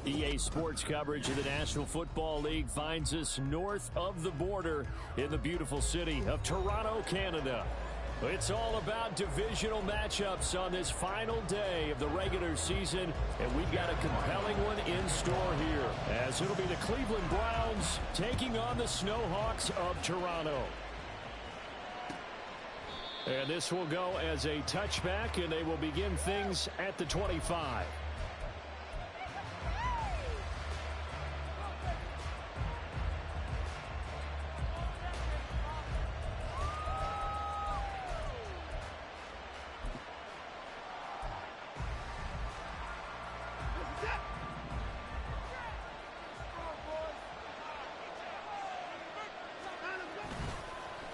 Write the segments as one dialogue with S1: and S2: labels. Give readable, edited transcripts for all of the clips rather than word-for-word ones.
S1: EA Sports coverage of the National Football League finds us north of the border in the beautiful city of Toronto, Canada. It's all about divisional matchups on this final day of the regular season, and we've got a compelling one in store here, as it'll be the Cleveland Browns taking on the Snowhawks of Toronto. And this will go as a touchback, and they will begin things at the 25.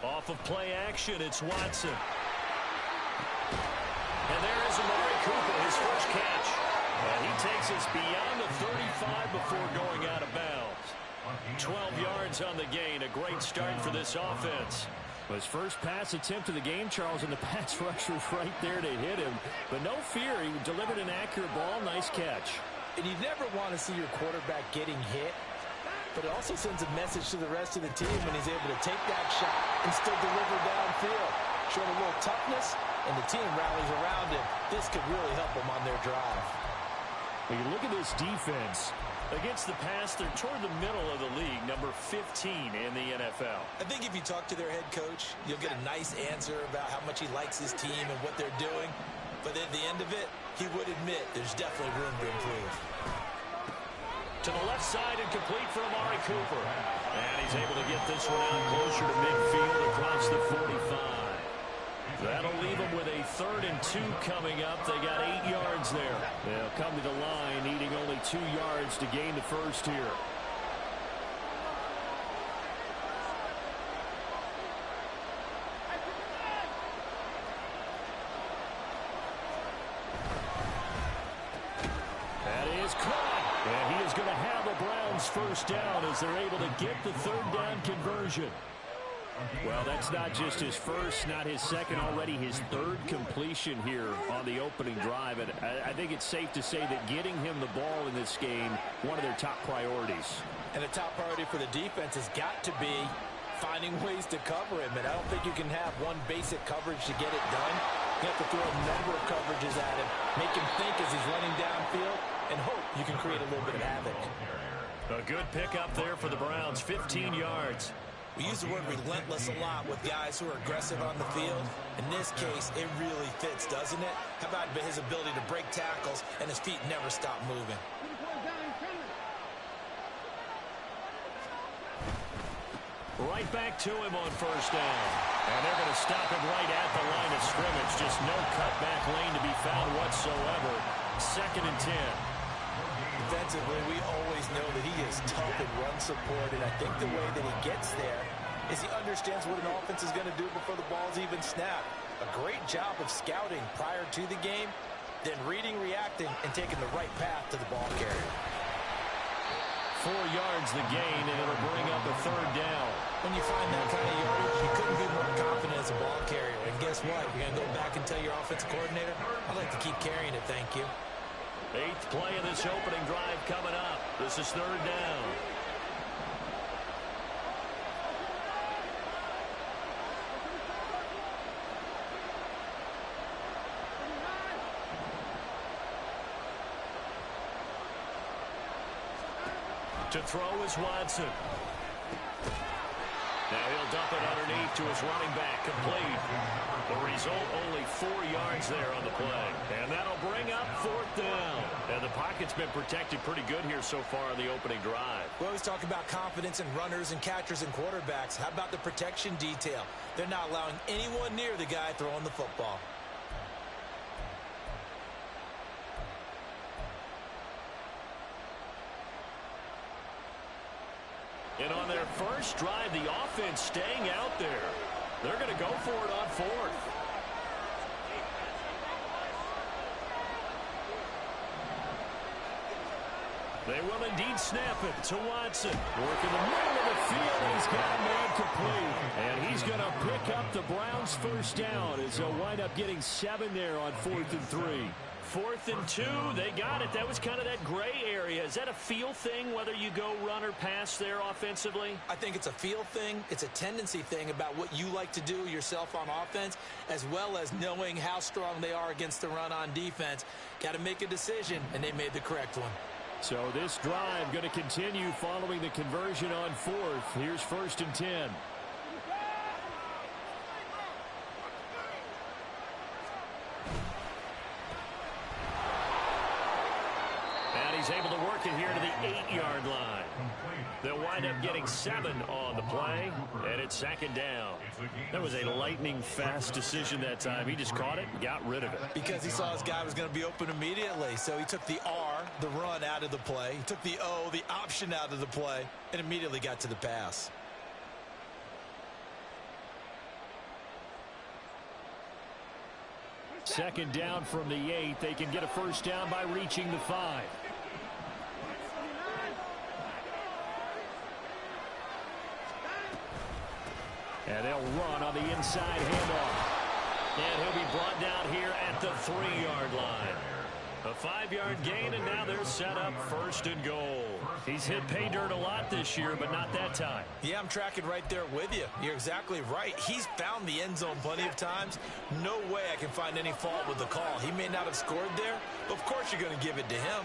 S1: Off of play action, it's Watson. And there is Amari Cooper, his first catch. And he takes us beyond the 35 before going out of bounds. 12 yards on the gain, a great start for this offense. His first pass attempt of the game, Charles, and the pass rusher right there to hit him. But no fear, he delivered an accurate ball, nice catch.
S2: And you never want to see your quarterback getting hit. But it also sends a message to the rest of the team when he's able to take that shot and still deliver downfield. Showing a little toughness, and the team rallies around him. This could really help them on their drive.
S1: When you look at this defense, against the pass, they're toward the middle of the league, number 15 in the NFL.
S2: I think if you talk to their head coach, you'll get a nice answer about how much he likes his team and what they're doing. But at the end of it, he would admit there's definitely room to improve.
S1: To the left side and complete for Amari Cooper. And he's able to get this one out closer to midfield across the 45. That'll leave them with a 3rd and 2 coming up. They got 8 yards there. They'll come to the line, needing only 2 yards to gain the first here. That is caught. And he is going to have a Browns first down as they're able to get the 3rd down conversion. Well, that's not just his first, not his second, already his 3rd completion here on the opening drive. And I think it's safe to say that getting him the ball in this game, one of their top priorities.
S2: And the top priority for the defense has got to be finding ways to cover him. And I don't think you can have one basic coverage to get it done. You have to throw a number of coverages at him, make him think as he's running downfield, and hope you can create a little bit of havoc.
S1: A good pickup there for the Browns, 15 yards.
S2: We use the word relentless a lot with guys who are aggressive on the field. In this case, it really fits, doesn't it? How about his ability to break tackles and his feet never stop moving?
S1: Right back to him on first down. And they're going to stop him right at the line of scrimmage. Just no cutback lane to be found whatsoever. 2nd and 10.
S2: Defensively, we always know that he is tough in run support, and I think the way that he gets there is he understands what an offense is going to do before the ball's even snapped. A great job of scouting prior to the game, then reading, reacting, and taking the right path to the ball carrier.
S1: 4 yards the gain, and it'll bring up a 3rd down.
S2: When you find that kind of yardage, you couldn't be more confident as a ball carrier. And guess what? You're going to go back and tell your offensive coordinator, I'd like to keep carrying it, thank you.
S1: 8th play of this opening drive coming up. This is 3rd down. To throw is Watson. Now he'll dump it underneath to his running back, complete. The result, only 4 yards there on the play. And that'll bring up 4th down. And the pocket's been protected pretty good here so far on the opening drive.
S2: We always talk about confidence in runners and catchers and quarterbacks. How about the protection detail? They're not allowing anyone near the guy throwing the football.
S1: And on their first drive, the offense staying out there. They're going to go for it on 4th. They will indeed snap it to Watson. Working the middle of the field. He's got a man complete. And he's going to pick up the Browns' first down as they'll wind up getting 7 there on 4th and 3. 4th and 2. They got it. That was kind of that gray area. Is that a feel thing, whether you go run or pass there offensively?
S2: I think it's a feel thing. It's a tendency thing about what you like to do yourself on offense, as well as knowing how strong they are against the run on defense. Got to make a decision, and they made the correct one.
S1: So this drive going to continue following the conversion on 4th. Here's 1st and 10. And he's able to work it here to the 8-yard line. They'll wind up getting 7 on the play, and it's 2nd down. That was a lightning-fast decision that time. He just caught it and got rid of it.
S2: Because he saw his guy was going to be open immediately, so he took the R, the run, out of the play. He took the O, the option, out of the play, and immediately got to the pass.
S1: Second down from the 8. They can get a first down by reaching the 5. And they'll run on the inside handoff. And he'll be brought down here at the 3-yard line. A 5-yard gain, and now they're set up 1st and goal. He's hit pay dirt a lot this year, but not that time.
S2: Yeah, I'm tracking right there with you. You're exactly right. He's found the end zone plenty of times. No way I can find any fault with the call. He may not have scored there, but of course you're going to give it to him.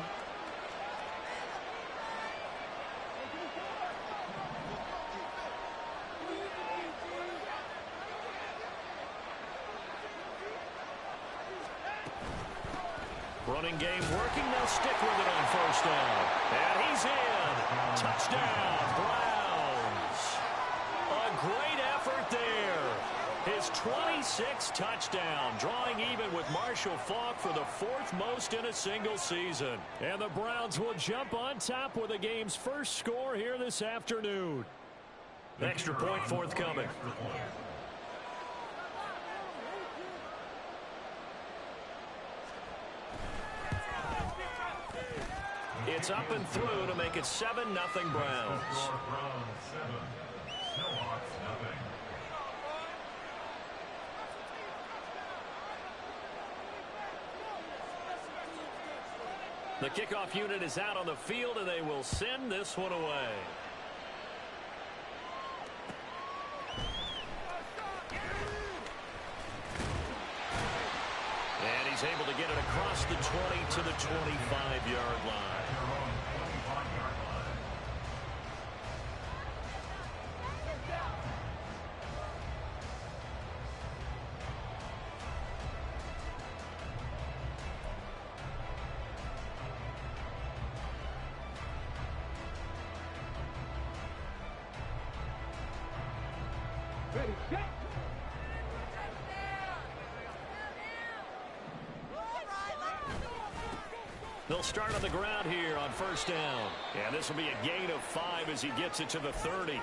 S1: Running game working. They'll stick with it on 1st down. And he's in. Touchdown, Browns. A great effort there. His 26th touchdown, drawing even with Marshall Faulk for the 4th most in a single season. And the Browns will jump on top with the game's first score here this afternoon. Extra point forthcoming. It's up and through to make it 7-0 Browns. The kickoff unit is out on the field, and they will send this one away. And he's able to get it across the 20 to the 25-yard line. They'll start on the ground here on 1st down. And this will be a gain of 5 as he gets it to the 30.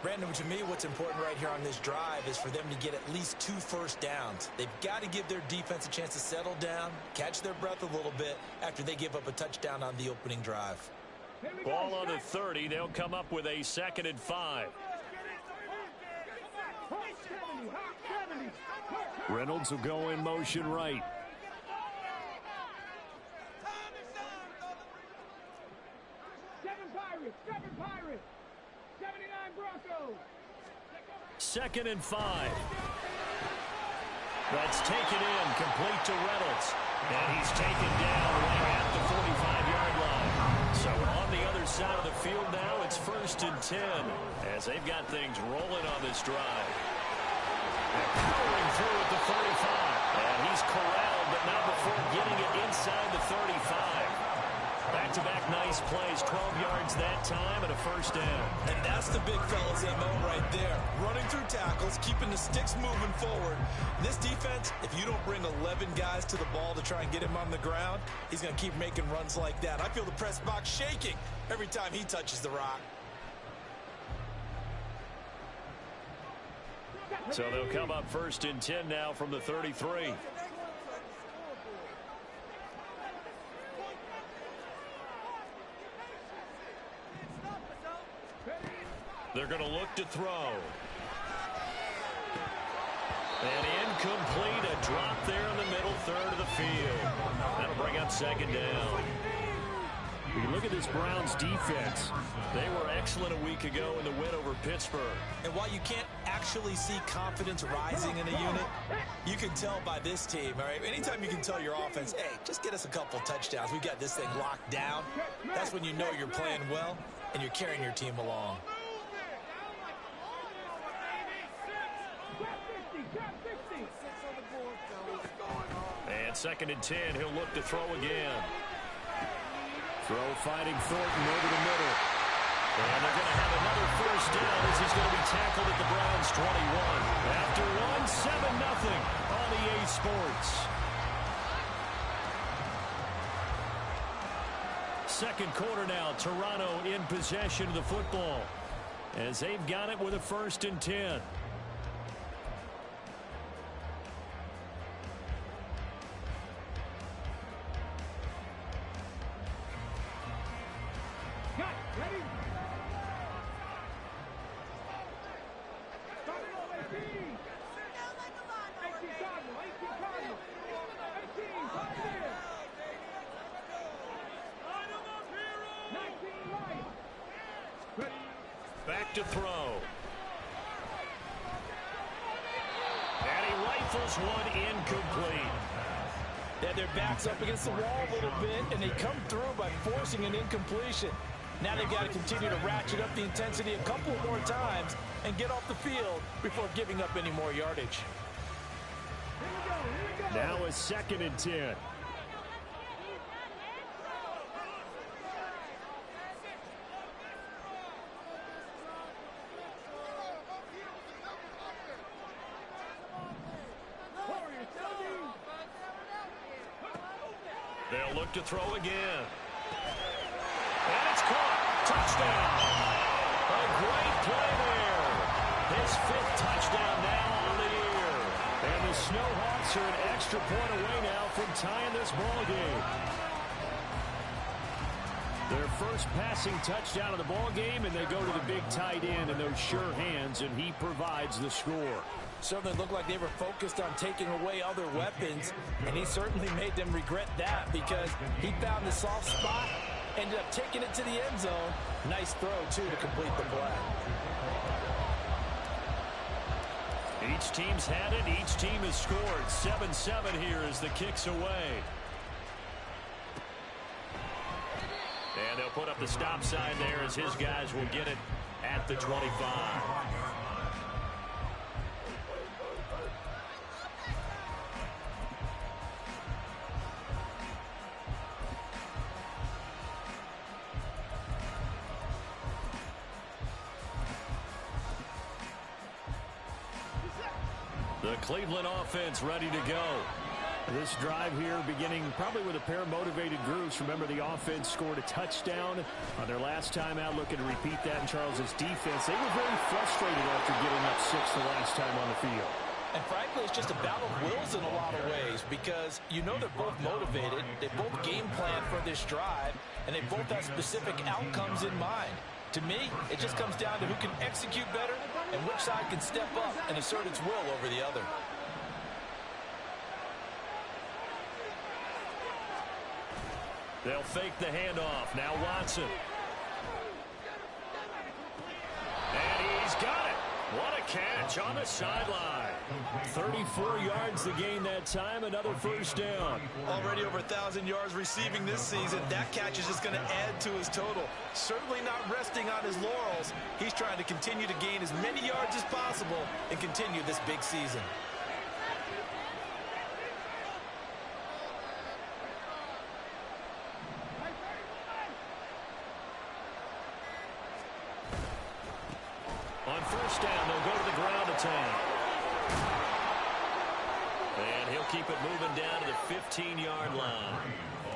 S2: Brandon, to me, what's important right here on this drive is for them to get at least 2 first downs. They've got to give their defense a chance to settle down, catch their breath a little bit after they give up a touchdown on the opening drive.
S1: Ball on the 30. They'll come up with a 2nd and 5. Reynolds will go in motion right. Second and 5. That's taken in, complete to Reynolds. And he's taken down right at the 45-yard line. So on the other side of the field now, it's 1st and 10 as they've got things rolling on this drive. They're powering through at the 35. And he's corralled, but not before getting it inside the 35. Back-to-back nice plays, 12 yards that time and a 1st down.
S2: And that's the big fella's MO right there. Running through tackles, keeping the sticks moving forward. This defense, if you don't bring 11 guys to the ball to try and get him on the ground, he's going to keep making runs like that. I feel the press box shaking every time he touches the rock.
S1: So they'll come up 1st and 10 now from the 33. They're going to look to throw. And incomplete, a drop there in the middle third of the field. That'll bring up second down. You look at this Browns defense. They were excellent a week ago in the win over Pittsburgh.
S2: And while you can't actually see confidence rising in a unit, you can tell by this team, all right? Anytime you can tell your offense, hey, just get us a couple touchdowns. We got this thing locked down. That's when you know you're playing well and you're carrying your team along.
S1: And 2nd and 10, he'll look to throw again. Throw fighting Thornton over the middle. And they're going to have another first down as he's going to be tackled at the Browns 21. After one, 7-0 on EA Sports. Second quarter now, Toronto in possession of the football as they've got it with a 1st and 10. Back to throw. And he rifles one incomplete.
S2: They had their backs up against the wall a little bit, and they come through by forcing an incompletion. Now they've got to continue to ratchet up the intensity a couple more times and get off the field before giving up any more yardage.
S1: Now a 2nd and 10. They'll look to throw again. And it's caught. Touchdown. A great play there. His 5th touchdown now on the year. And the Snowhawks are an extra point away now from tying this ball game. Their first passing touchdown of the ball game, and they go to the big tight end in those sure hands, and he provides the score.
S2: Certainly looked like they were focused on taking away other weapons, and he certainly made them regret that because he found the soft spot, ended up taking it to the end zone. Nice throw, too, to complete the play.
S1: Each team's had it. Each team has scored. 7-7 here as the kick's away. And they'll put up the stop sign there as his guys will get it at the 25. The Cleveland offense ready to go. This drive here beginning probably with a pair of motivated groups. Remember, the offense scored a touchdown on their last time out. Looking to repeat that in Charles's defense. They were very frustrated after giving up 6 the last time on the field.
S2: And frankly, it's just a battle of wills in a lot of ways because you know they're both motivated. They both game plan for this drive, and they both have specific outcomes in mind. To me, it just comes down to who can execute better and which side can step up and assert its will over the other.
S1: They'll fake the handoff. Now Watson. And he's got it. What a catch on the sideline. 34 yards the gain that time. Another first down.
S2: Already over 1,000 yards receiving this season. That catch is just going to add to his total. Certainly not resting on his laurels. He's trying to continue to gain as many yards as possible and continue this big season.
S1: On first down, they'll go to the ground attack. And he'll keep it moving down to the 15-yard line.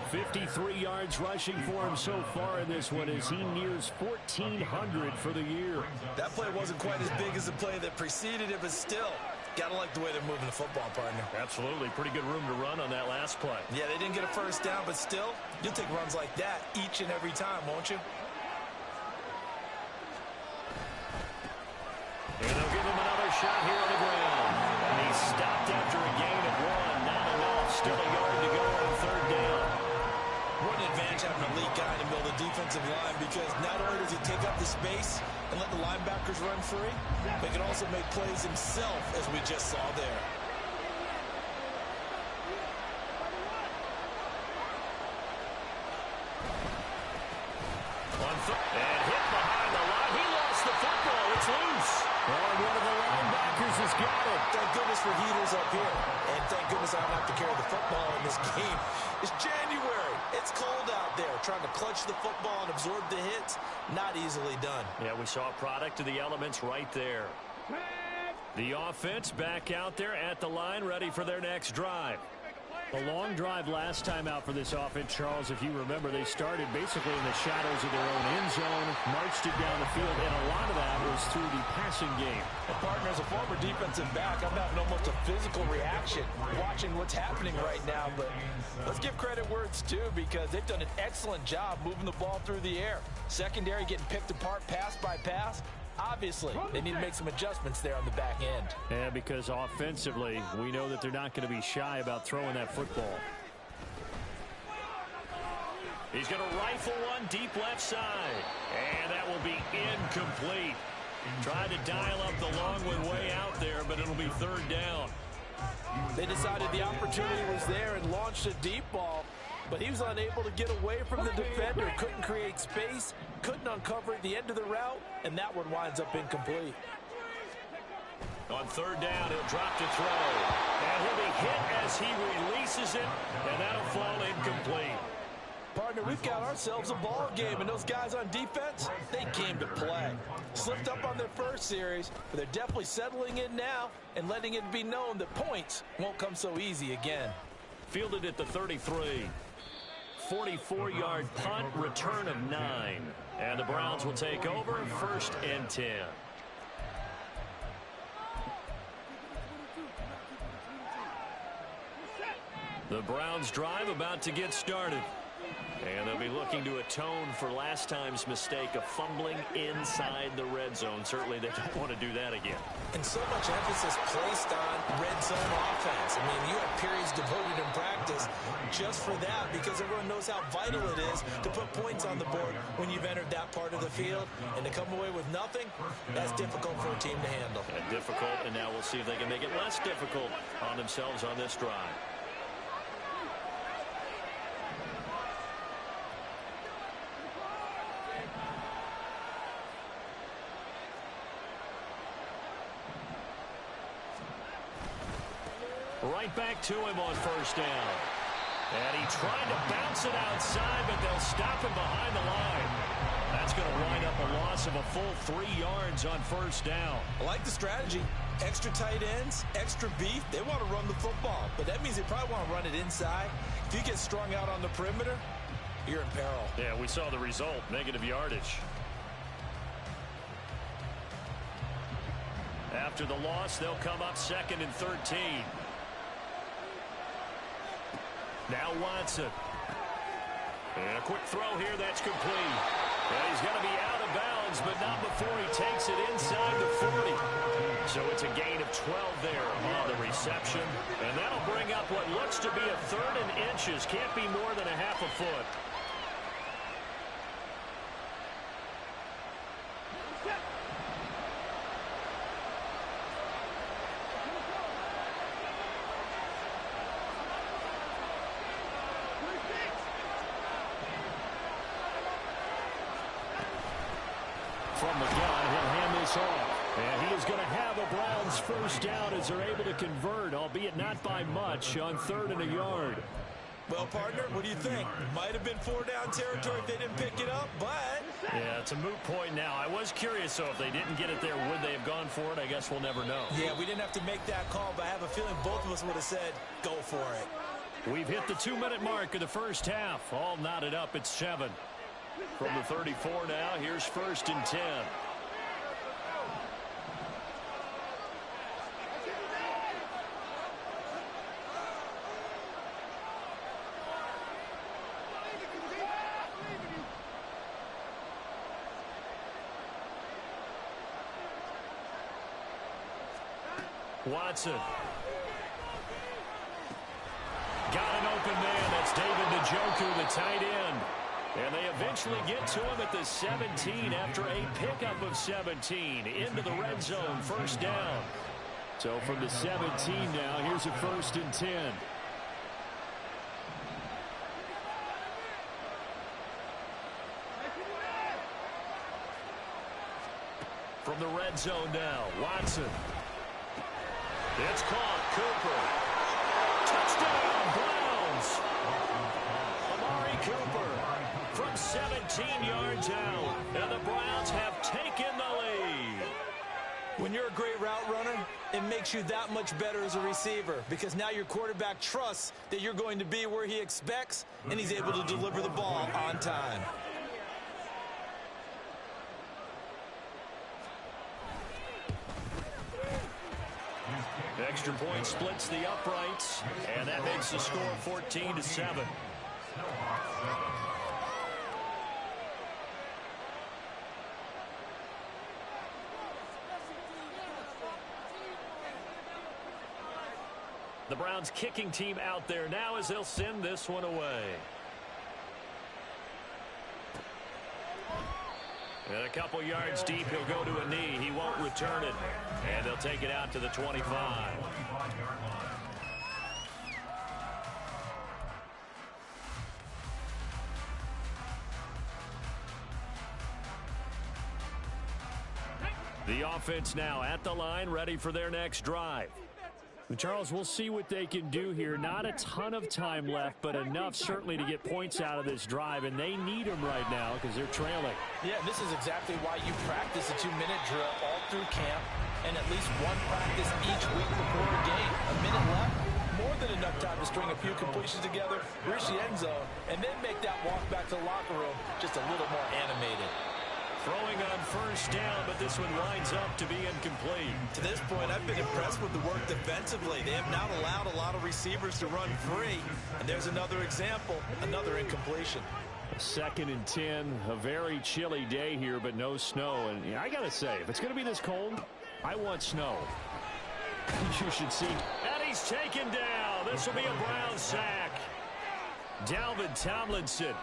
S1: 53 yards rushing for him so far in this one as he nears 1,400 for the year.
S2: That play wasn't quite as big as the play that preceded it, but still, gotta like the way they're moving the football, partner.
S1: Absolutely. Pretty good room to run on that last play.
S2: Yeah, they didn't get a first down, but still, you'll take runs like that each and every time, won't you?
S1: And they'll give him another shot here on the ground. And he's Stopped after a gain of 1. Not enough. Still a yard to go on third down.
S2: What an advantage having an elite guy in the middle of the defensive line, because not only does he take up the space and let the linebackers run free, but he can also make plays himself, as we just saw there.
S1: And hit behind the line. He lost the football. It's loose. Oh, one of the linebackers has got it.
S2: Thank goodness for heaters up here. And thank goodness I don't have to carry the football in this game. It's January. It's cold out there. Trying to clutch the football and absorb the hits, not easily done.
S1: Yeah, we saw a product of the elements right there. The offense back out there at the line, ready for their next drive. A long drive last time out for this offense, Charles. If you remember, they started basically in the shadows of their own end zone, marched it down the field, and a lot of that was through the passing game.
S2: Well, partner, as a former defensive back, I'm having almost a physical reaction watching what's happening right now. But let's give credit where it's due, because they've done an excellent job moving the ball through the air. Secondary getting picked apart pass by pass. Obviously, they need to make some adjustments there on the back end.
S1: Yeah, because offensively, we know that they're not going to be shy about throwing that football. He's going to rifle one deep left side. And that will be incomplete. Tried to dial up the long one way out there, but it'll be third down.
S2: They decided the opportunity was there and launched a deep ball, but he was unable to get away from the defender. Couldn't create space, couldn't uncover the end of the route, and that one winds up incomplete.
S1: On third down, he'll drop to throw. And he'll be hit as he releases it, and that'll fall incomplete.
S2: Partner, we've got ourselves a ball game, and those guys on defense, they came to play. Slipped up on their first series, but they're definitely settling in now and letting it be known that points won't come so easy again.
S1: Fielded at the 33. 44-yard punt, return of 9. And the Browns will take over, 1st and 10. The Browns drive about to get started. And they'll be looking to atone for last time's mistake of fumbling inside the red zone. Certainly they don't want to do that again.
S2: And so much emphasis placed on red zone offense. I mean, you have periods devoted in practice just for that, because everyone knows how vital it is to put points on the board when you've entered that part of the field. And to come away with nothing, that's difficult for a team to handle.
S1: And difficult, and now we'll see if they can make it less difficult on themselves on this drive. Right back to him on first down. And he tried to bounce it outside, but they'll stop him behind the line. That's going to wind up a loss of a full 3 yards on first down.
S2: I like the strategy. Extra tight ends, extra beef. They want to run the football, but that means they probably want to run it inside. If you get strung out on the perimeter, you're in peril.
S1: Yeah, we saw the result, negative yardage. After the loss, they'll come up 2nd and 13. Now Watson. And a quick throw here, that's complete. And he's going to be out of bounds, but not before he takes it inside the 40. So it's a gain of 12 there on the reception. And that'll bring up what looks to be a 3rd and inches. Can't be more than a half a foot. From the gun, he'll hand this off. And he is going to have a Browns first down as they're able to convert, albeit not by much, on 3rd and a yard.
S2: Well, partner, what do you think? Might have been 4-down territory if they didn't pick it up, but...
S1: Yeah, it's a moot point now. I was curious, so if they didn't get it there, would they have gone for it? I guess we'll never know.
S2: Yeah, we didn't have to make that call, but I have a feeling both of us would have said, go for it.
S1: We've hit the 2-minute mark of the first half. All knotted up at 7. From the 34 now, here's 1st and 10. Watson. Got an open man. That's David Njoku, the tight end. And they eventually get to him at the 17 after a pickup of 17 into the red zone, first down. So from the 17 now, here's a 1st and 10. From the red zone now, Watson. It's caught. Cooper. Touchdown, Browns. Amari Cooper from 17 yards out. And the Browns have taken the lead.
S2: When you're a great route runner, it makes you that much better as a receiver because now your quarterback trusts that you're going to be where he expects, and he's able to deliver the ball on time.
S1: Extra point splits the uprights, and that makes the score 14-7. The Browns kicking team out there now as they'll send this one away. And a couple yards deep, he'll go to a knee. He won't return it. And they'll take it out to the 25. The offense now at the line, ready for their next drive. Charles, we'll see what they can do here. Not a ton of time left, but enough certainly to get points out of this drive, and they need them right now because they're trailing.
S2: Yeah, this is exactly why you practice a 2-minute drill all through camp and at least one practice each week before a game. A minute left, more than enough time to string a few completions together, reach the end zone, and then make that walk back to the locker room just a little more animated.
S1: Throwing on first down, but this one winds up to be incomplete.
S2: To this point, I've been impressed with the work defensively. They have not allowed a lot of receivers to run free. And there's another example, another incompletion.
S1: 2nd and 10, a very chilly day here, but no snow. And I got to say, if it's going to be this cold, I want snow. You should see. And he's taken down. This will be a Brown sack. Dalvin Tomlinson.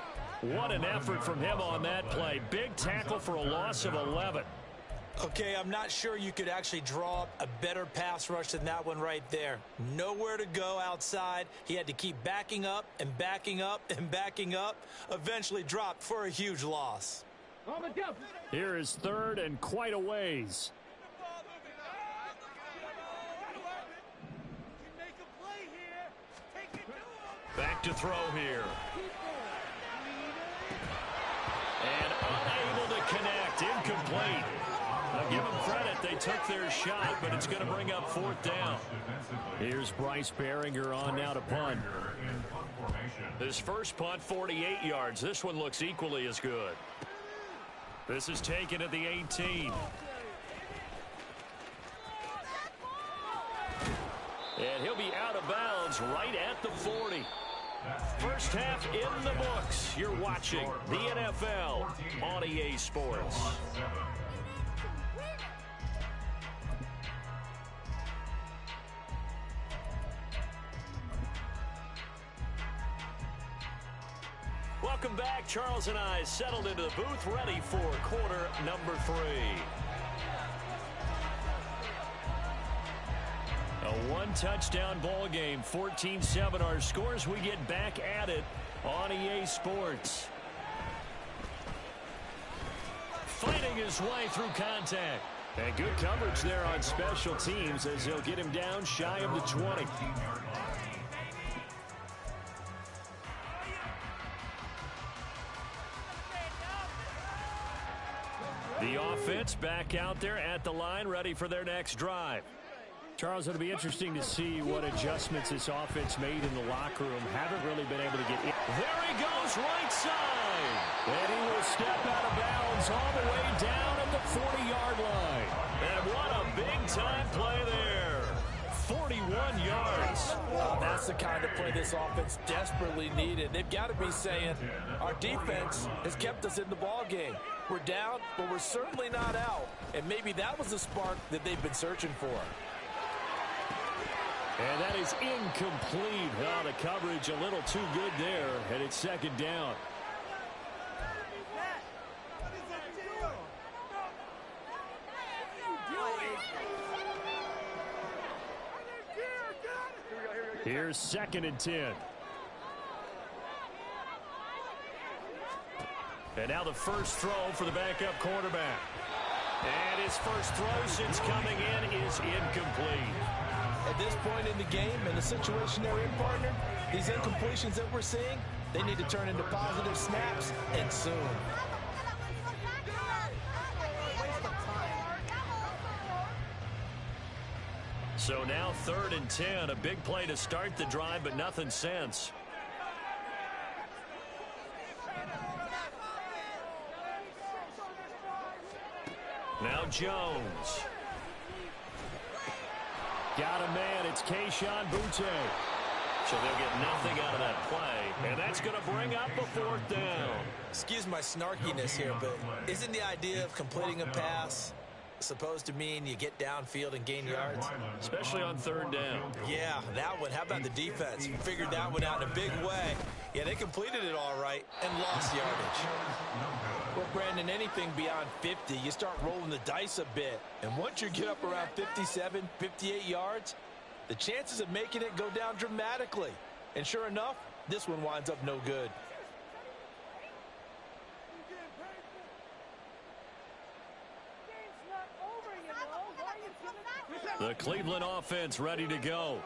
S1: What an effort from him on that play. Big tackle for a loss of 11.
S2: Okay, I'm not sure you could actually draw up a better pass rush than that one right there. Nowhere to go outside. He had to keep backing up and backing up and backing up. Eventually dropped for a huge loss.
S1: Here is 3rd and quite a ways. Back to throw here. And unable to connect. Incomplete. I'll give them credit. They took their shot, but it's going to bring up 4th down. Here's Bryce Behringer on now to punt. His first punt, 48 yards. This one looks equally as good. This is taken at the 18. And he'll be out of bounds right at the 40. First half in the books. You're watching the NFL on EA Sports. Welcome back. Charles and I settled into the booth, ready for quarter number 3. A one-touchdown ball game, 14-7 our scores. We get back at it on EA Sports. Fighting his way through contact. And good coverage there on special teams as they'll get him down shy of the 20. The offense back out there at the line, ready for their next drive. Charles, it'll be interesting to see what adjustments this offense made in the locker room. Haven't really been able to get in. There he goes, right side. And he will step out of bounds all the way down at the 40-yard line. And what a big-time play there. 41 yards.
S2: That's the kind of play this offense desperately needed. They've got to be saying, our defense has kept us in the ball game. We're down, but we're certainly not out. And maybe that was the spark that they've been searching for.
S1: And that is incomplete. Oh, the coverage a little too good there, and it's second down. Here's 2nd and 10. And now the first throw for the backup quarterback. And his first throw since coming in is incomplete.
S2: At this point in the game, in the situation they're in, partner, these incompletions that we're seeing, they need to turn into positive snaps, and soon.
S1: So now 3rd and 10, a big play to start the drive, but nothing since. Now Jones. Got a man. It's Kayshon Boutte. So they'll get nothing out of that play. And that's going to bring up a 4th down.
S2: Excuse my snarkiness here, but isn't the idea of completing a pass supposed to mean you get downfield and gain yards?
S1: Especially on 3rd down.
S2: Yeah, that one. How about the defense? Figured that one out in a big way. Yeah, they completed it all right and lost yardage. Well, Brandon, anything beyond 50, you start rolling the dice a bit. And once you get up around 57, 58 yards, the chances of making it go down dramatically. And sure enough, this one winds up no good.
S1: The Cleveland offense ready to go.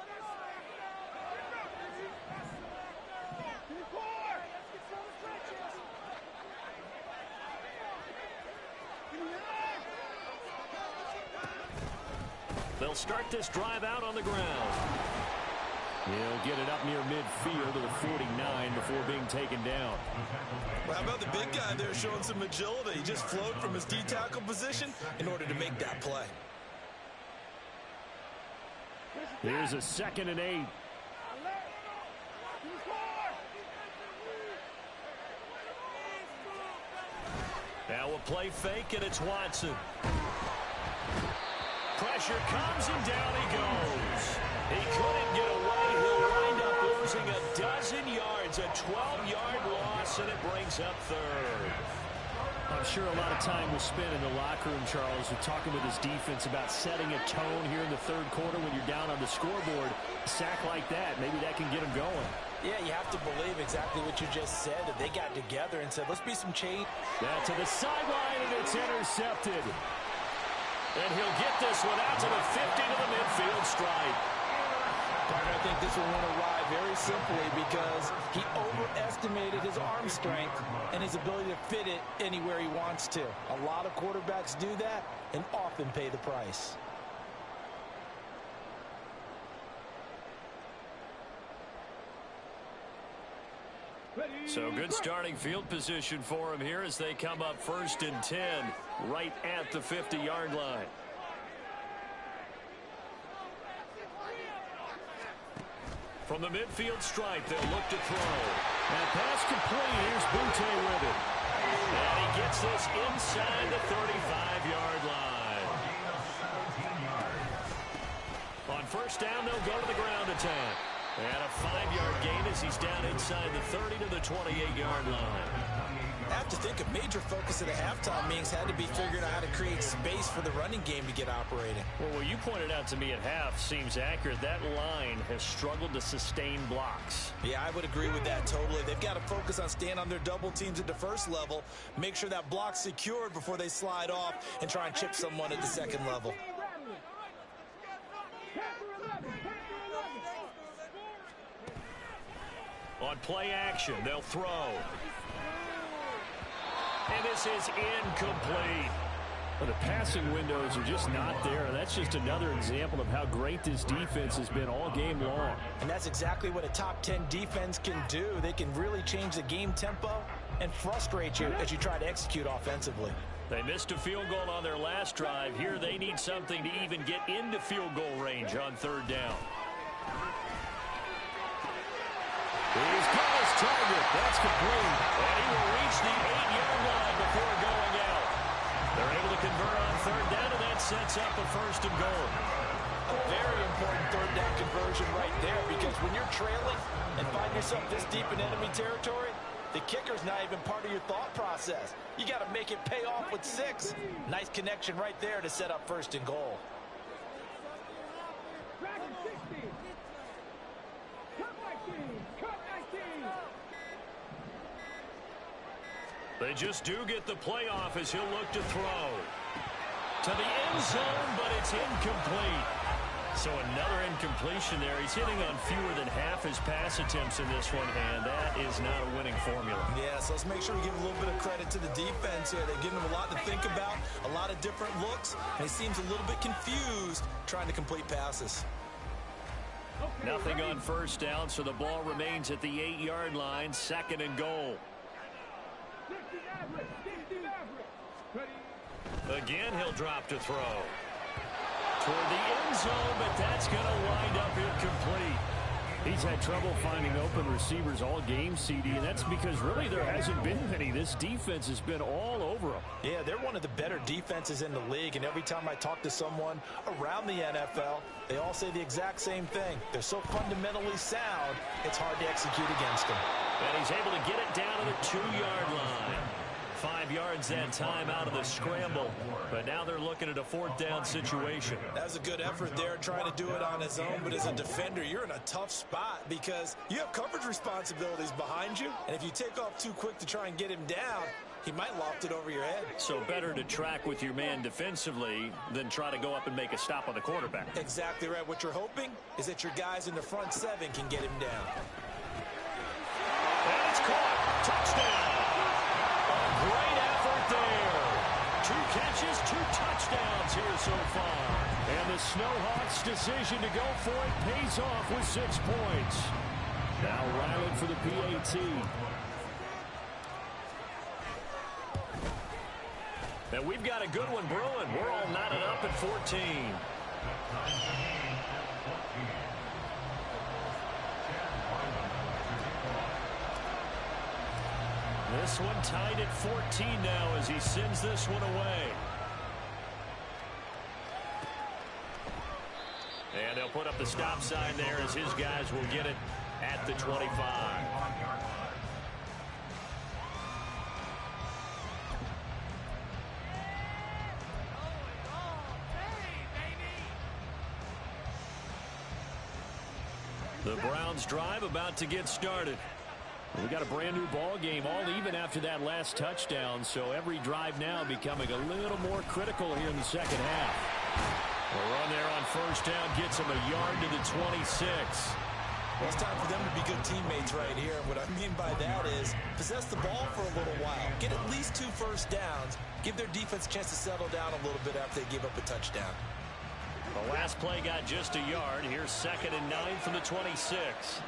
S1: They'll start this drive out on the ground. He'll get it up near midfield to the 49 before being taken down.
S2: Well, how about the big guy there showing some agility? He just flowed from his D-tackle position in order to make that play.
S1: Here's a 2nd and 8. Now a play fake, and it's Watson. Pressure comes, and down he goes. He couldn't get away. He'll wind up losing a dozen yards, a 12-yard loss, and it brings up 3rd. I'm sure a lot of time was spent in the locker room, Charles, with talking with his defense about setting a tone here in the 3rd quarter when you're down on the scoreboard. A sack like that, maybe that can get him going.
S2: Yeah, you have to believe exactly what you just said, that they got together and said, let's be some change.
S1: That to the sideline, and it's intercepted. And he'll get this one out to the 50 to the midfield stripe.
S2: I think this one went awry very simply because he overestimated his arm strength and his ability to fit it anywhere he wants to. A lot of quarterbacks do that and often pay the price.
S1: So good starting field position for him here as they come up 1st and 10 right at the 50-yard line. From the midfield stripe, they'll look to throw. And pass complete. Here's Boutte with it. And he gets this inside the 35-yard line. On 1st down, they'll go to the ground attack. And a 5-yard gain as he's down inside the 30 to the 28-yard line.
S2: I have to think a major focus of the halftime meetings had to be figuring out how to create space for the running game to get operating.
S1: Well, what you pointed out to me at half seems accurate. That line has struggled to sustain blocks.
S2: Yeah, I would agree with that totally. They've got to focus on staying on their double teams at the 1st level, make sure that block's secured before they slide off and try and chip someone at the 2nd level.
S1: On play action, they'll throw. And this is incomplete. Well, the passing windows are just not there. That's just another example of how great this defense has been all game long.
S2: And that's exactly what a top 10 defense can do. They can really change the game tempo and frustrate you as you try to execute offensively.
S1: They missed a field goal on their last drive. Here they need something to even get into field goal range on 3rd down. He's got his target. That's complete. And he will reach the 8-yard line before going out. They're able to convert on 3rd down, and that sets up a 1st and goal.
S2: A very important 3rd down conversion. conversion right there, because when you're trailing and find yourself this deep in enemy territory, the kicker's not even part of your thought process. You got to make it pay off with 6. Nice connection right there to set up 1st and goal.
S1: They just do get the playoff as he'll look to throw. To the end zone, but it's incomplete. So another incompletion there. He's hitting on fewer than half his pass attempts in this one, and that is not a winning formula.
S2: Yeah, so let's make sure we give a little bit of credit to the defense here. They're giving him a lot to think about, a lot of different looks, and he seems a little bit confused trying to complete passes.
S1: Nothing on 1st down, so the ball remains at the 8-yard line, 2nd and goal. Again, he'll drop to throw. Toward the end zone, but that's going to wind up incomplete. He's had trouble finding open receivers all game, CD, and that's because really there hasn't been many. This defense has been all over them.
S2: Yeah, they're one of the better defenses in the league, and every time I talk to someone around the NFL, they all say the exact same thing. They're so fundamentally sound, it's hard to execute against them.
S1: And he's able to get it down to the 2-yard line. 5 yards that time out of the scramble, but now they're looking at a 4th down situation.
S2: That was a good effort there, trying to do it on his own, but as a defender, you're in a tough spot because you have coverage responsibilities behind you, and if you take off too quick to try and get him down, he might loft it over your head.
S1: So better to track with your man defensively than try to go up and make a stop on the quarterback.
S2: Exactly right. What you're hoping is that your guys in the front 7 can get him down.
S1: And it's caught. Touchdown. Great effort there. 2 catches, 2 touchdowns here so far. And the Snowhawks' decision to go for it pays off with 6 points. Now Ryland for the PAT. And we've got a good one brewing. We're all knotted up at 14. This one tied at 14 now as he sends this one away. And they'll put up the stop sign there as his guys will get it at the 25. The Browns drive about to get started. We got a brand new ball game, all even after that last touchdown, so every drive now becoming a little more critical here in the second half. The run there on 1st down gets him a yard to the 26.
S2: Well, it's time for them to be good teammates right here. And what I mean by that is possess the ball for a little while, get at least 2 first downs, give their defense a chance to settle down a little bit after they give up a touchdown.
S1: The last play got just a yard. Here's 2nd and 9 from the 26.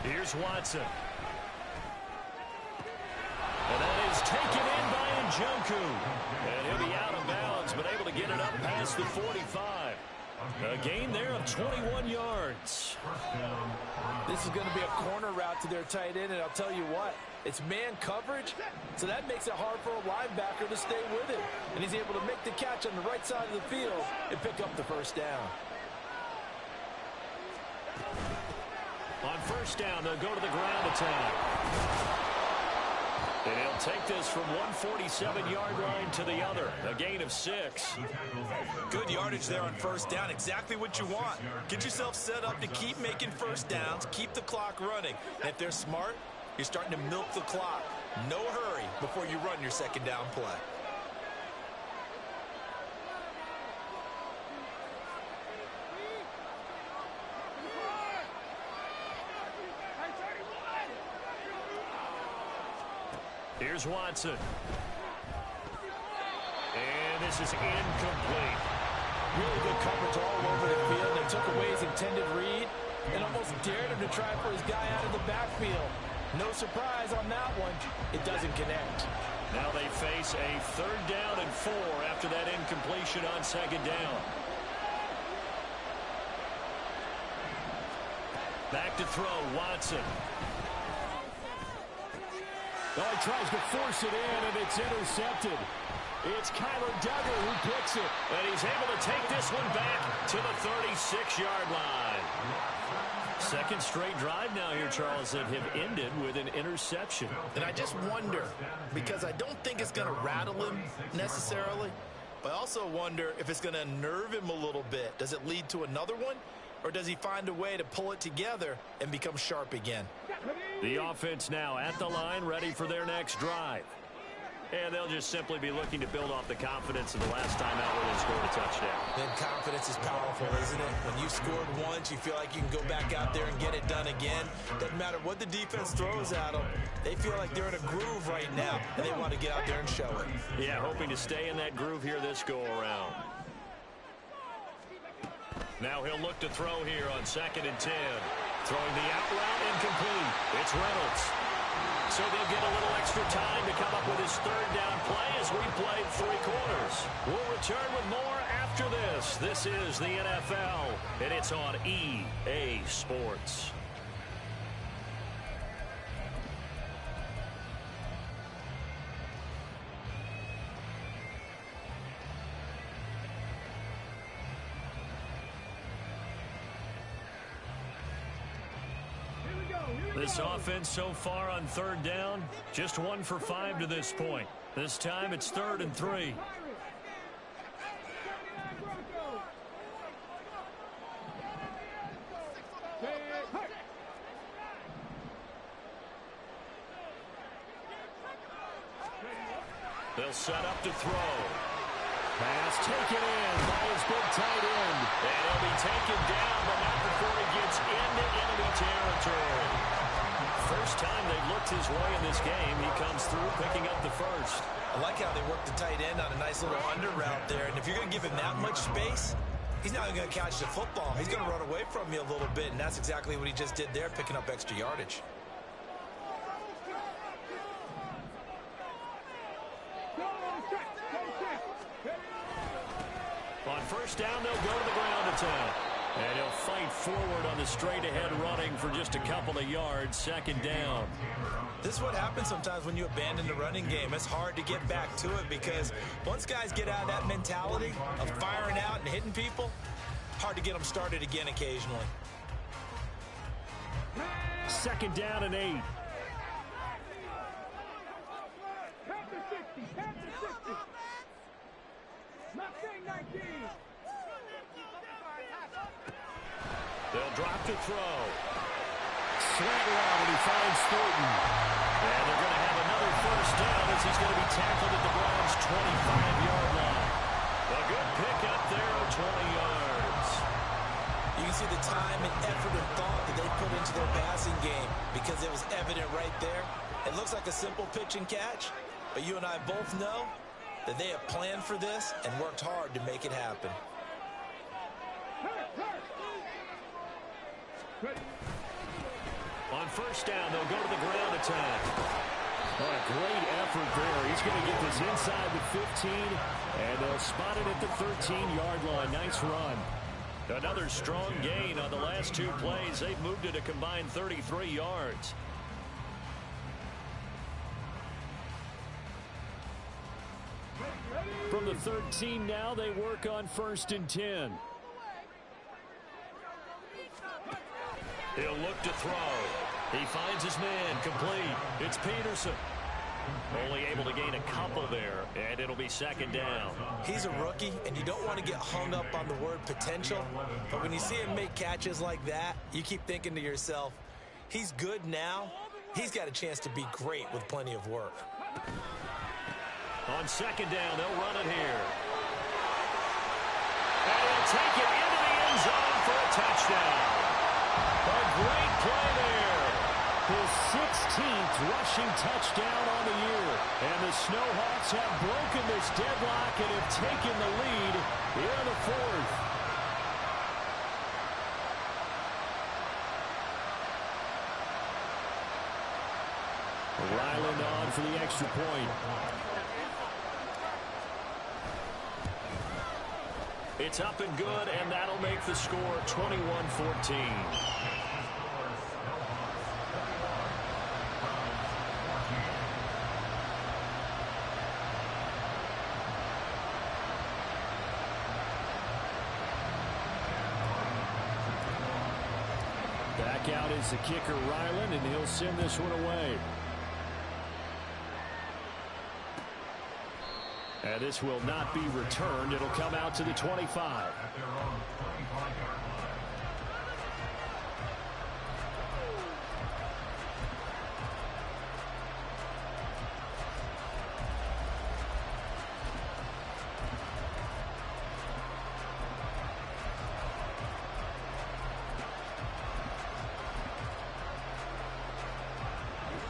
S1: Here's Watson. And that is taken in by Njoku. And he'll be out of bounds, but able to get it up past the 45. A gain there of 21 yards.
S2: This is going to be a corner route to their tight end, and I'll tell you what, it's man coverage, so that makes it hard for a linebacker to stay with it. And he's able to make the catch on the right side of the field and pick up the 1st down.
S1: On 1st down, they'll go to the ground attack. And he'll take this from 147-yard line to the other. A gain of 6.
S2: Good yardage there on 1st down. Exactly what you want. Get yourself set up to keep making 1st downs, keep the clock running. And if they're smart, you're starting to milk the clock. No hurry before you run your 2nd down play.
S1: Here's Watson. And this is incomplete.
S2: Really good coverage all over the field. They took away his intended read and almost dared him to try for his guy out of the backfield. No surprise on that one. It doesn't connect.
S1: Now they face a 3rd down and 4 after that incompletion on 2nd down. Back to throw, Watson. Oh, he tries to force it in, and it's intercepted. It's Kyler Duggar who picks it. And he's able to take this one back to the 36-yard line. Second straight drive now here, Charles, that have ended with an interception.
S3: And I just wonder, because I don't think it's going to rattle him necessarily, but I also wonder if it's going to unnerve him a little bit. Does it lead to another one? Or does he find a way to pull it together and become sharp again?
S1: The offense now at the line, ready for their next drive. And they'll just simply be looking to build off the confidence of the last time out where they scored a touchdown.
S2: Then confidence is powerful, isn't it? When you scored once, you feel like you can go back out there and get it done again. Doesn't matter what the defense throws at them. They feel like they're in a groove right now, and they want to get out there and show it.
S1: Yeah, hoping to stay in that groove here this go-around. Now he'll look to throw here on 2nd and 10. Throwing the out route incomplete. It's Reynolds. So they'll get a little extra time to come up with his 3rd down play as we played 3 quarters. We'll return with more after this. This is the NFL, and it's on EA Sports. This offense so far on 3rd down, just 1 for 5 to this point. This time it's 3rd and 3. They'll set up to throw. Pass taken in by his big tight end. And he'll be taken down, but not before he gets into enemy territory. First time they've looked his way in this game, he comes through picking up the first.
S2: I like how they work the tight end on a nice little under route there. And if you're going to give him that much space, he's not going to catch the football. He's going to run away from you a little bit, and that's exactly what he just did there, picking up extra yardage.
S1: On first down, they'll go to the ground attack. And he'll fight forward on the straight-ahead running for just a couple of yards, 2nd down.
S2: This is what happens sometimes when you abandon the running game. It's hard to get back to it because once guys get out of that mentality of firing out and hitting people, hard to get them started again occasionally.
S1: 2nd down and 8. They'll drop to throw. Slant route, and he finds Thornton. And they're going to have another first down as he's going to be tackled at the Browns' 25-yard line. A good pickup there of 20 yards.
S2: You can see the time and effort and thought that they put into their passing game because it was evident right there. It looks like a simple pitch and catch, but you and I both know that they have planned for this and worked hard to make it happen.
S1: On first down, they'll go to the ground attack. Oh, a great effort there. He's going to get this inside the 15, and they'll spot it at the 13-yard line. Nice run. Another strong gain on the last 2 plays. They've moved it a combined 33 yards. From the 13 now, they work on 1st and 10. He'll look to throw. He finds his man complete. It's Peterson. Only able to gain a couple there, and it'll be 2nd down.
S2: He's a rookie, and you don't want to get hung up on the word potential. But when you see him make catches like that, you keep thinking to yourself, he's good now. He's got a chance to be great with plenty of work.
S1: On 2nd down, they'll run it here. And he'll take it into the end zone for a touchdown. A great play there. His 16th rushing touchdown on the year. And the Snowhawks have broken this deadlock and have taken the lead in the 4th. Ryland on for the extra point. It's up and good, and that'll make the score 21-14. back out is the kicker, Ryland, and he'll send this one away. And this will not be returned. It'll come out to the 25.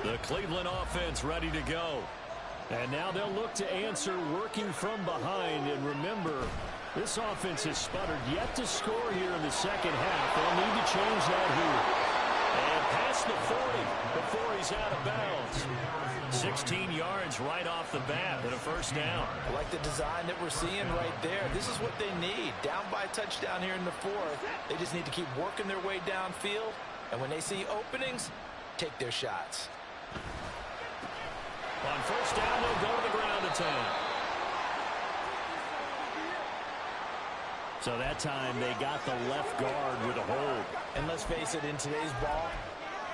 S1: The Cleveland offense ready to go. And now they'll look to answer working from behind. And remember, this offense has sputtered yet to score here in the second half. They'll need to change that here. And past the 40 before he's out of bounds. 16 yards right off the bat and a first down.
S2: I like the design that we're seeing right there. This is what they need. Down by a touchdown here in the fourth. They just need to keep working their way downfield. And when they see openings, take their shots.
S1: On first down, they'll go to the ground attack. So that time they got the left guard with a hold.
S2: And let's face it, in today's ball,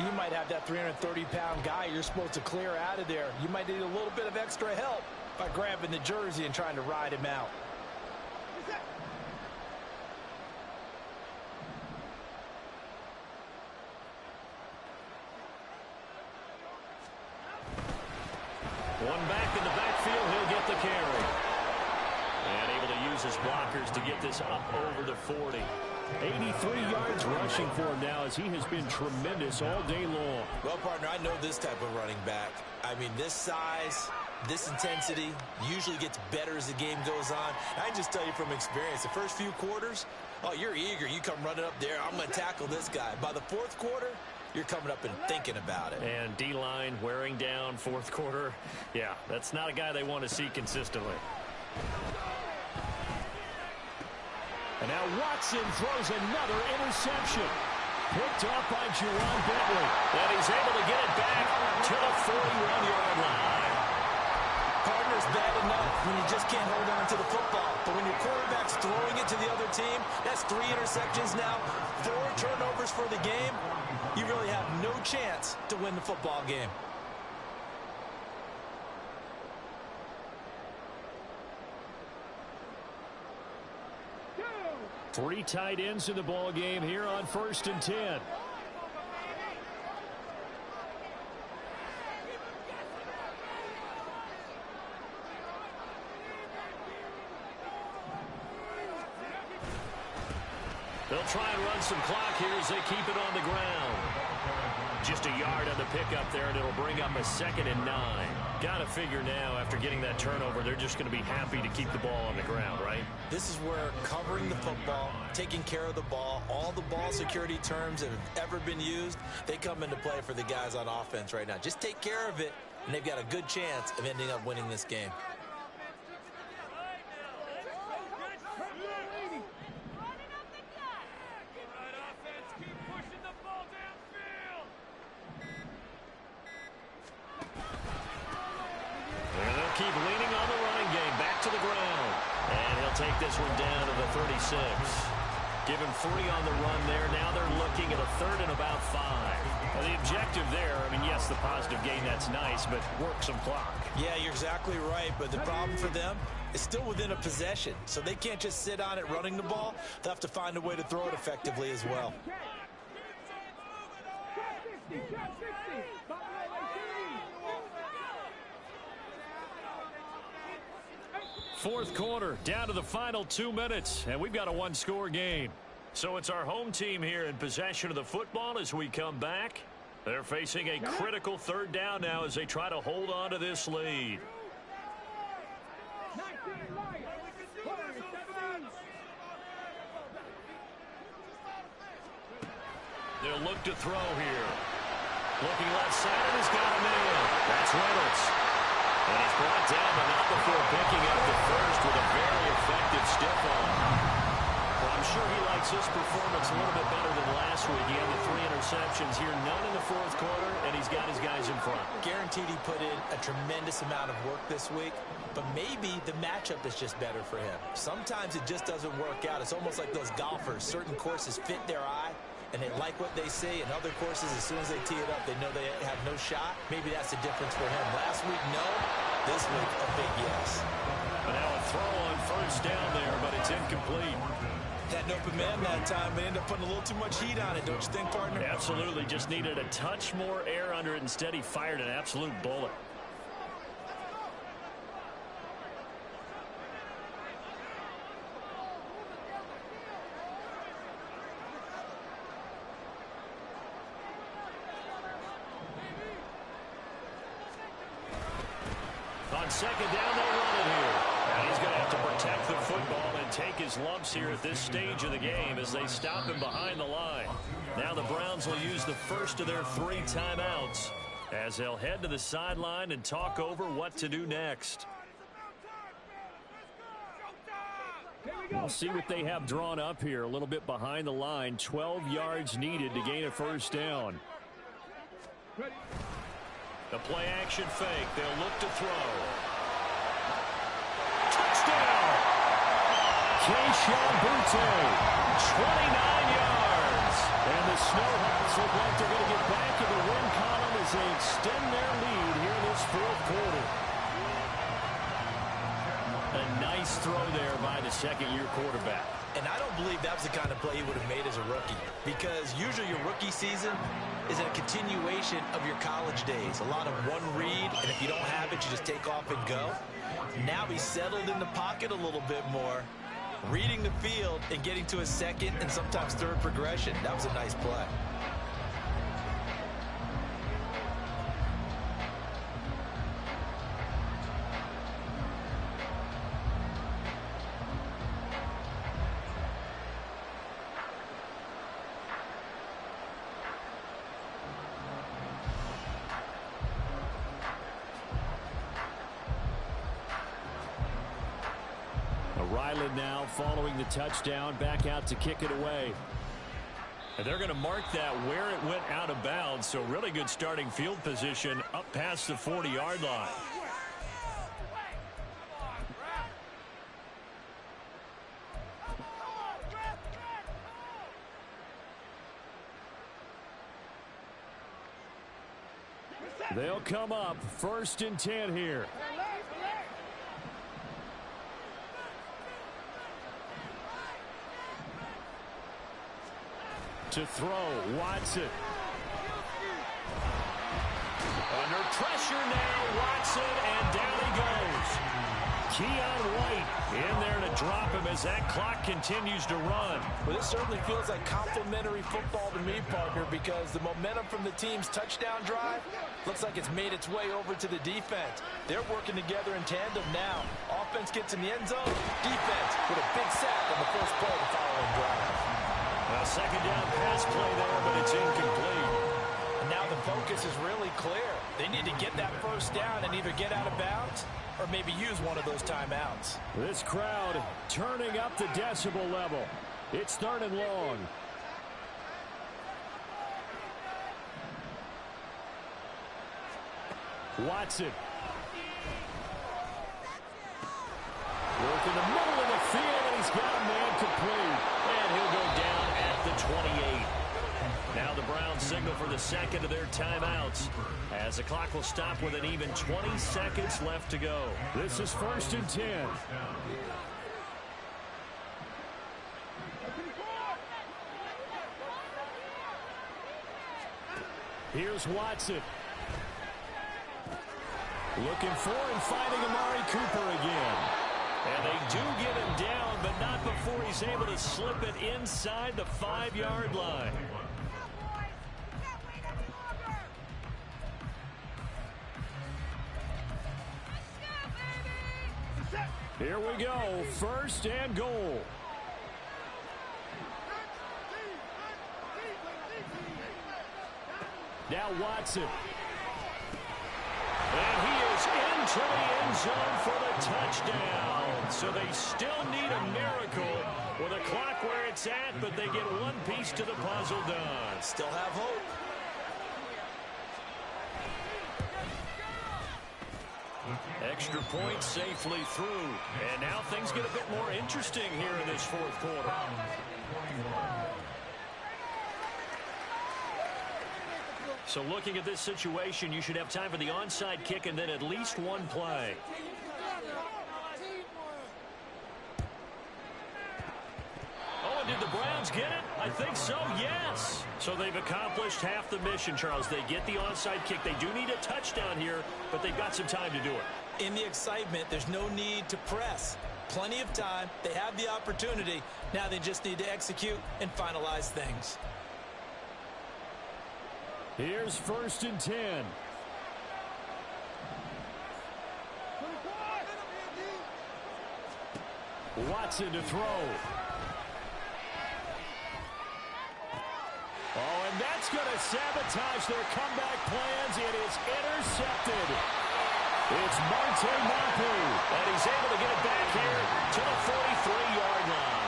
S2: you might have that 330-pound guy you're supposed to clear out of there. You might need a little bit of extra help by grabbing the jersey and trying to ride him out.
S1: One back in the backfield, he'll get the carry. And able to use his blockers to get this up over the 40. 83 yards rushing for him now as he has been tremendous all day long.
S2: Well, partner, I know this type of running back. I mean, this size, this intensity usually gets better as the game goes on. I can just tell you from experience, the first few quarters, oh, you're eager. You come running up there, I'm going to tackle this guy. By the fourth quarter, you're coming up and thinking about it.
S1: And D-line wearing down fourth quarter. Yeah, that's not a guy they want to see consistently. And now Watson throws another interception. Picked up by Juwan Bentley. And he's able to get it back to the 41-yard line.
S2: Partner's bad enough when you just can't hold on to the football. But when your quarterback's throwing it to the other team, that's 3 interceptions now, 4 turnovers for the game. You really have no chance to win the football game.
S1: Three tight ends in the ball game here on 1st and 10. They'll try and run some clock here as they keep it on the ground. Just a yard on the pickup there, and it'll bring up a 2nd and 9. Got to figure now, after getting that turnover, they're just going to be happy to keep the ball on the ground, right?
S2: This is where covering the football, taking care of the ball, all the ball security terms that have ever been used, they come into play for the guys on offense right now. Just take care of it, and they've got a good chance of ending up winning this game.
S1: Keep leaning on the running game. Back to the ground. And he'll take this one down to the 36. Give him 3 on the run there. Now they're looking at a 3rd and about 5. Well, the objective there, I mean, yes, the positive gain, that's nice, but work some clock.
S2: Yeah, you're exactly right. But the problem for them is still within a possession. So they can't just sit on it running the ball. They'll have to find a way to throw it effectively as well.
S1: Fourth quarter, down to the final 2 minutes, and we've got a 1-score game. So it's our home team here in possession of the football as we come back. They're facing a critical 3rd down now as they try to hold on to this lead. They'll look to throw here. Looking left side, and he's got a man. That's Reynolds. And he's brought down, but not before picking up the first with a very effective stiff arm. Well, I'm sure he likes his performance a little bit better than last week. He had the 3 interceptions here, none in the fourth quarter, and he's got his guys in front.
S2: Guaranteed he put in a tremendous amount of work this week, but maybe the matchup is just better for him. Sometimes it just doesn't work out. It's almost like those golfers. Certain courses fit their eye, and they like what they see. In other courses, as soon as they tee it up, they know they have no shot. Maybe that's the difference for him. Last week, no. This week, a big yes.
S1: But now a throw on first down there, but it's incomplete.
S2: Had an open man that time, but ended up putting a little too much heat on it, don't you think, partner?
S1: Absolutely. Just needed a touch more air under it. Instead, he fired an absolute bullet. On second down, they run it here. And he's going to have to protect the football and take his lumps here at this stage of the game as they stop him behind the line. Now the Browns will use the first of their 3 timeouts as they'll head to the sideline and talk over what to do next. We'll see what they have drawn up here a little bit behind the line. 12 yards needed to gain a first down. The play action fake. They'll look to throw. Touchdown! Keyshawn Boutte, 29 yards. And the Snowhawks look like they're going to get back in the win column as they extend their lead here in this fourth quarter. A nice throw there by the second-year quarterback.
S2: And I don't believe that was the kind of play he would have made as a rookie, because usually your rookie season is a continuation of your college days. A lot of one read, and if you don't have it, you just take off and go. Now he's settled in the pocket a little bit more, reading the field and getting to a second and sometimes third progression. That was a nice play.
S1: Ryland now following the touchdown, back out to kick it away. And they're going to mark that where it went out of bounds, so really good starting field position up past the 40-yard line. They'll come up 1st and 10 here. To throw, Watson. Under pressure now, Watson, and down he goes. Keon White in there to drop him as that clock continues to run.
S2: Well, this certainly feels like complimentary football to me, partner, because the momentum from the team's touchdown drive looks like it's made its way over to the defense. They're working together in tandem now. Offense gets in the end zone. Defense with a big sack on the first play of the following drive.
S1: A second down pass play there, but it's incomplete.
S2: And now the focus is really clear. They need to get that first down and either get out of bounds or maybe use one of those timeouts.
S1: This crowd turning up the decibel level. It's 3rd and long. Watson. Work in the middle of the field, and he's got a man complete. And he'll go down at the 28. Now the Browns signal for the second of their timeouts as the clock will stop with an even 20 seconds left to go. This is 1st and 10. Here's Watson. Looking for and finding Amari Cooper again. And they do get him down, but not before he's able to slip it inside the 5-yard line. Here we go, 1st and goal. Now Watson. And he is into the end zone for the touchdown. So they still need a miracle with a clock where it's at, but they get one piece to the puzzle done.
S2: Still have hope.
S1: Extra point safely through. And now things get a bit more interesting here in this fourth quarter. So looking at this situation, you should have time for the onside kick and then at least one play. Oh, and did the Browns get it? I think so, yes. So they've accomplished half the mission, Charles. They get the onside kick. They do need a touchdown here, but they've got some time to do it.
S2: In the excitement, there's no need to press. Plenty of time. They have the opportunity. Now they just need to execute and finalize things.
S1: Here's 1st and 10. Watson to throw. Oh, and that's going to sabotage their comeback plans. It is intercepted. It's Marte Mapu, and he's able to get it back here to the 43-yard line.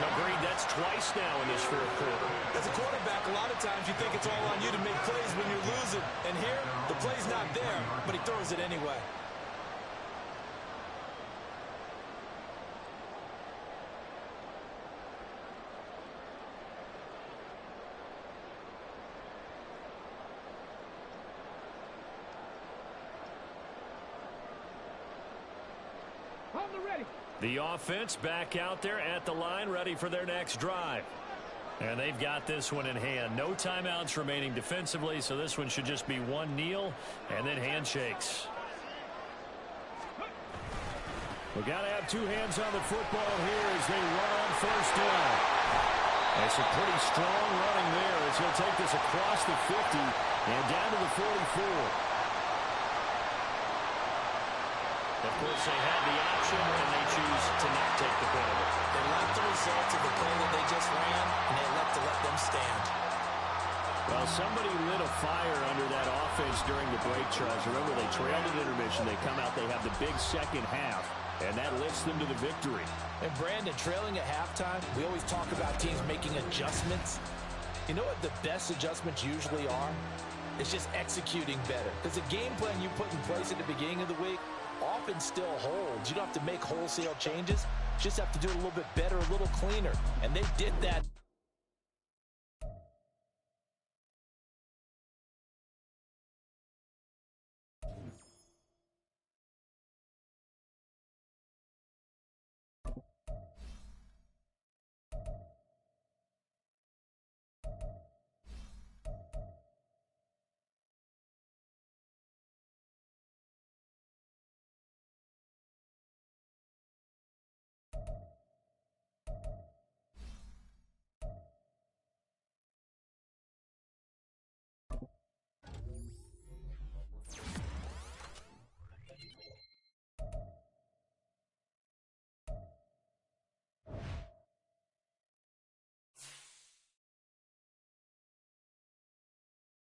S1: Now, Green, that's twice now in this 4th quarter.
S2: As a quarterback, a lot of times you think it's all on you to make plays when you're losing. And here, the play's not there, but he throws it anyway.
S1: The offense back out there at the line, ready for their next drive. And they've got this one in hand. No timeouts remaining defensively, so this one should just be one kneel and then handshakes. We've got to have two hands on the football here as they run on 1st down. That's a pretty strong running there as he'll take this across the 50 and down to the 44. Of course, they had the option, and they choose to not take the penalty.
S2: They like the results of the play that they just ran, and they elect to let them stand.
S1: Well, somebody lit a fire under that offense during the break, Charles. Remember, they trailed at intermission. They come out, they have the big second half, and that lifts them to the victory.
S2: And, Brandon, trailing at halftime, we always talk about teams making adjustments. You know what the best adjustments usually are? It's just executing better. Because the game plan you put in place at the beginning of the week often still holds. You don't have to make wholesale changes. You just have to do it a little bit better, a little cleaner. And they did that.